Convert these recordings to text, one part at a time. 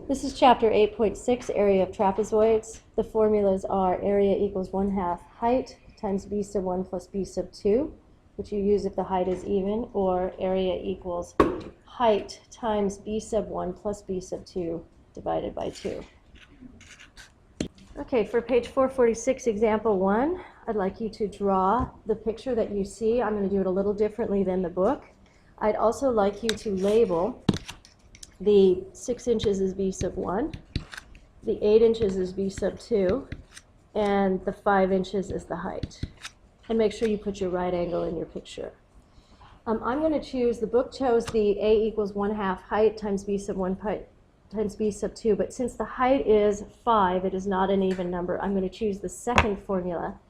This is chapter 8.6, area of trapezoids. The formulas are area equals 1/2 height times b sub 1 plus b sub 2, which you use if the height is even, or area equals height times b sub 1 plus b sub 2 divided by 2. Okay, for page 446, example 1, I'd like you to draw the picture that you see. I'm going to do it a little differently than the book. I'd also like you to label the 6 inches is b sub 1, the 8 inches is b sub 2, and the 5 inches is the height. And make sure you put your right angle in your picture. I'm going to choose, the book chose the a equals 1/2 height times b sub 1 times b sub 2, but since the height is 5, it is not an even number. I'm going to choose the second formula,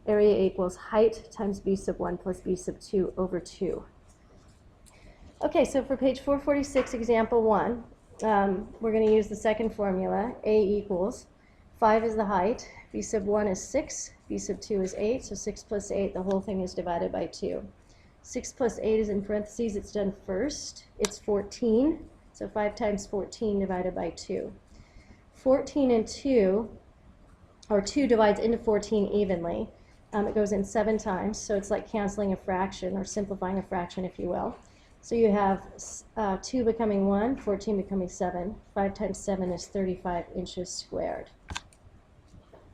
area equals height times b sub 1 plus b sub 2 over 2. Okay, so for page 446, example 1, we're going to use the second formula, a equals 5 is the height, b sub 1 is 6, b sub 2 is 8, so 6 plus 8, the whole thing is divided by 2. 6 plus 8 is in parentheses, it's done first, it's 14, so 5 times 14 divided by 2. 14 and 2, or 2 divides into 14 evenly. It goes in 7 times, so it's like canceling a fraction, or simplifying a fraction, if you will. So you have 2 becoming 1, 14 becoming 7. 5 times 7 is 35 inches squared.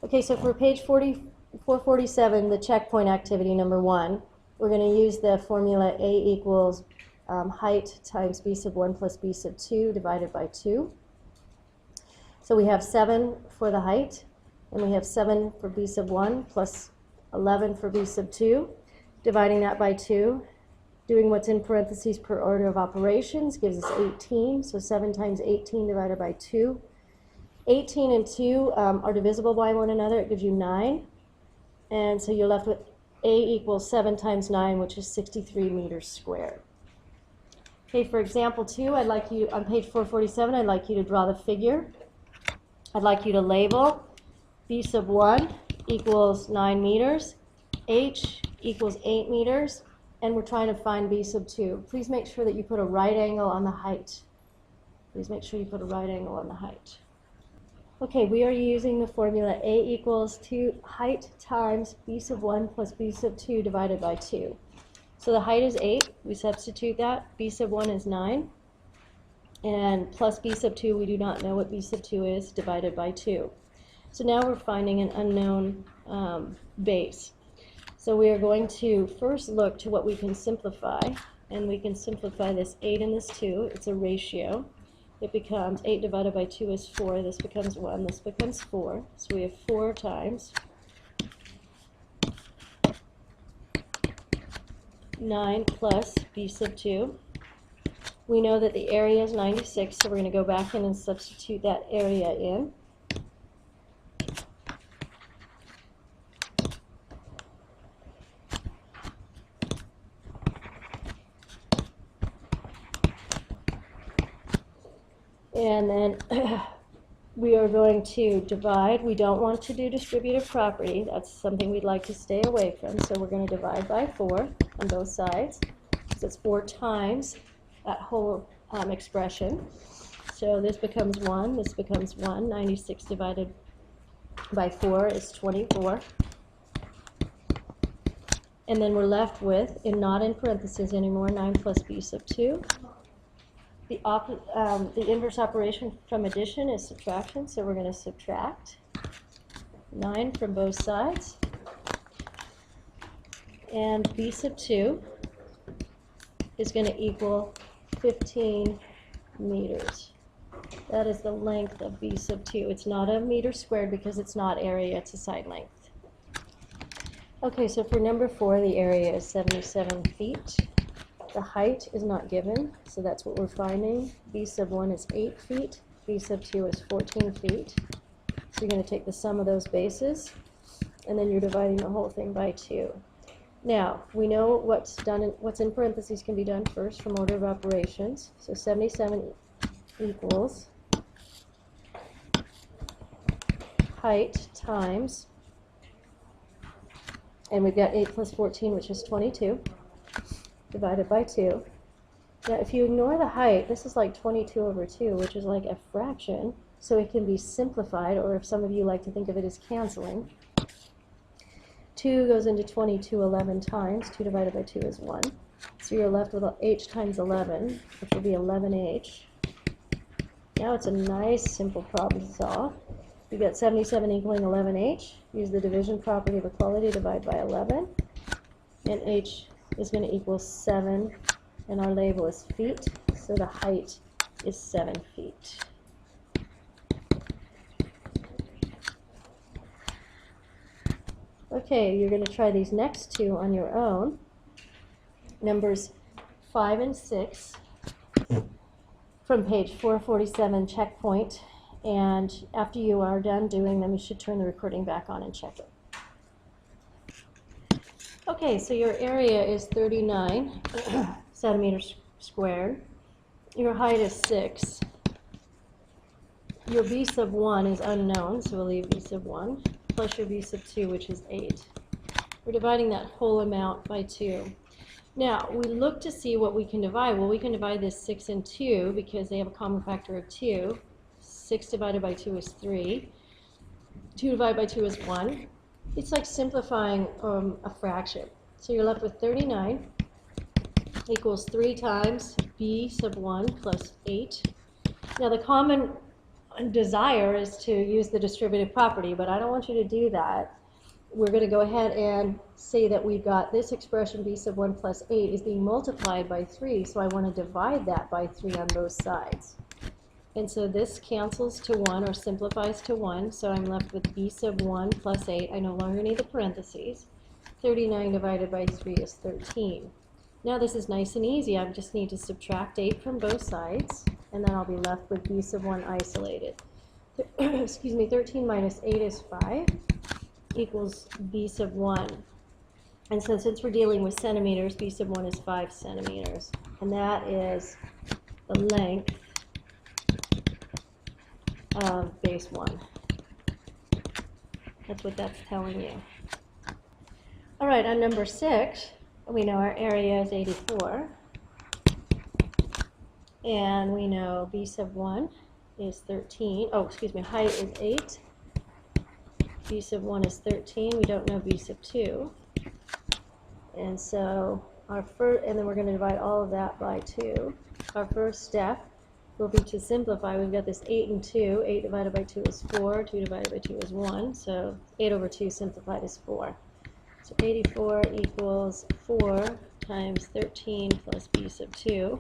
Okay, so for page 447, the checkpoint activity number 1, we're going to use the formula a equals height times b sub 1 plus b sub 2 divided by 2. So we have 7 for the height, and we have 7 for b sub 1 plus 11 for b sub 2. Dividing that by 2. Doing what's in parentheses per order of operations gives us 18, so 7 times 18 divided by 2. 18 and 2 are divisible by one another, it gives you 9. And so you're left with a equals 7 times 9, which is 63 meters squared. Okay, for example 2, I'd like you, on page 447, I'd like you to draw the figure. I'd like you to label b sub 1 equals 9 meters, h equals 8 meters, and we're trying to find b sub 2. Please make sure that you put a right angle on the height. Please make sure you put a right angle on the height. Okay, we are using the formula a equals 2 height times b sub 1 plus b sub 2 divided by 2. So the height is 8. We substitute that. B sub 1 is 9. And plus b sub 2, we do not know what b sub 2 is, divided by 2. So now we're finding an unknown base. So we are going to first look to what we can simplify, and we can simplify this 8 and this 2. It's a ratio. It becomes 8 divided by 2 is 4. This becomes 1. This becomes 4. So we have 4 times 9 plus b sub 2. We know that the area is 96, so we're going to go back in and substitute that area in. And then we are going to divide. We don't want to do distributive property. That's something we'd like to stay away from. So we're going to divide by 4 on both sides. So it's 4 times that whole expression. So this becomes 1. This becomes 1. 96 divided by 4 is 24. And then we're left with, and not in parentheses anymore, 9 plus b sub 2. The inverse operation from addition is subtraction, so we're going to subtract 9 from both sides. And b sub 2 is going to equal 15 meters. That is the length of b sub 2. It's not a meter squared because it's not area, it's a side length. Okay, so for number 4, the area is 77 feet. The height is not given, so that's what we're finding. B sub 1 is 8 feet, B sub 2 is 14 feet. So you're going to take the sum of those bases, and then you're dividing the whole thing by 2. Now, we know what's in parentheses can be done first from order of operations. So 77 equals height times, and we've got 8 plus 14, which is 22. Divided by 2. Now, if you ignore the height, this is like 22/2, which is like a fraction, so it can be simplified, or if some of you like to think of it as canceling. 2 goes into 22 11 times. 2 divided by 2 is 1. So you're left with h times 11, which will be 11h. Now it's a nice, simple problem to solve. You get 77 equaling 11h. Use the division property of equality, divide by 11. And h is going to equal 7, and our label is feet, so the height is 7 feet. Okay, you're going to try these next two on your own. Numbers 5 and 6 from page 447, checkpoint. And after you are done doing them, you should turn the recording back on and check it. Okay, so your area is 39 centimeters squared. Your height is 6. Your b sub 1 is unknown, so we'll leave b sub 1, plus your b sub 2, which is 8. We're dividing that whole amount by 2. Now, we look to see what we can divide. Well, we can divide this 6 and 2 because they have a common factor of 2. 6 divided by 2 is 3. 2 divided by 2 is 1. It's like simplifying a fraction. So you're left with 39 equals 3 times b sub 1 plus 8. Now, the common desire is to use the distributive property, but I don't want you to do that. We're going to go ahead and say that we've got this expression b sub 1 plus 8 is being multiplied by 3, so I want to divide that by 3 on both sides. And so this cancels to 1 or simplifies to 1, so I'm left with b sub 1 plus 8. I no longer need the parentheses. 39 divided by 3 is 13. Now this is nice and easy. I just need to subtract 8 from both sides, and then I'll be left with b sub 1 isolated. Excuse me, 13 minus 8 is 5, equals b sub 1. And so since we're dealing with centimeters, b sub 1 is 5 centimeters. And that is the length of base 1. That's what that's telling you. All right, on number 6, we know our area is 84. And we know b sub 1 is 13. Oh, excuse me, height is 8. B sub 1 is 13. We don't know b sub 2. And so our first, and then we're going to divide all of that by 2. Our first step will be to simplify. We've got this 8 and 2. 8 divided by 2 is 4. 2 divided by 2 is 1. So 8 over 2 simplified is 4. So 84 equals 4 times 13 plus b sub 2.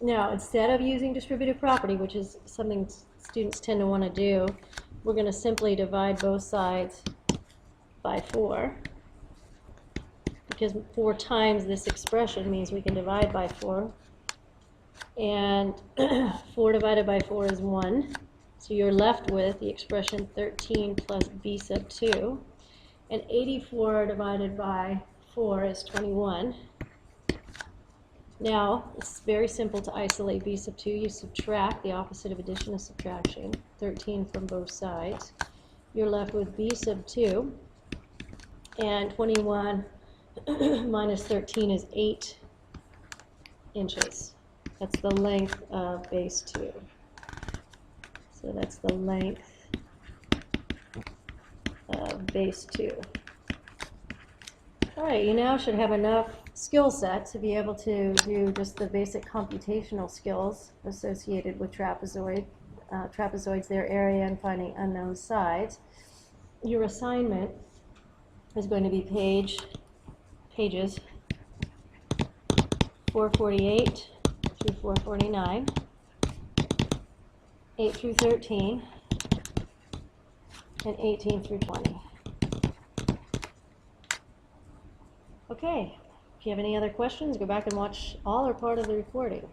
Now, instead of using distributive property, which is something students tend to want to do, we're going to simply divide both sides by 4, because 4 times this expression means we can divide by 4. And 4 divided by 4 is 1. So you're left with the expression 13 plus b sub 2. And 84 divided by 4 is 21. Now, it's very simple to isolate b sub 2. You subtract, the opposite of addition is subtraction, 13 from both sides. You're left with b sub 2. And 21 minus 13 is 8 inches. That's the length of base 2. So that's the length of base 2. All right, you now should have enough skill set to be able to do just the basic computational skills associated with trapezoids, their area, and finding unknown sides. Your assignment is going to be pages 448 through 449, 8 through 13, and 18 through 20. Okay, if you have any other questions, go back and watch all or part of the recording.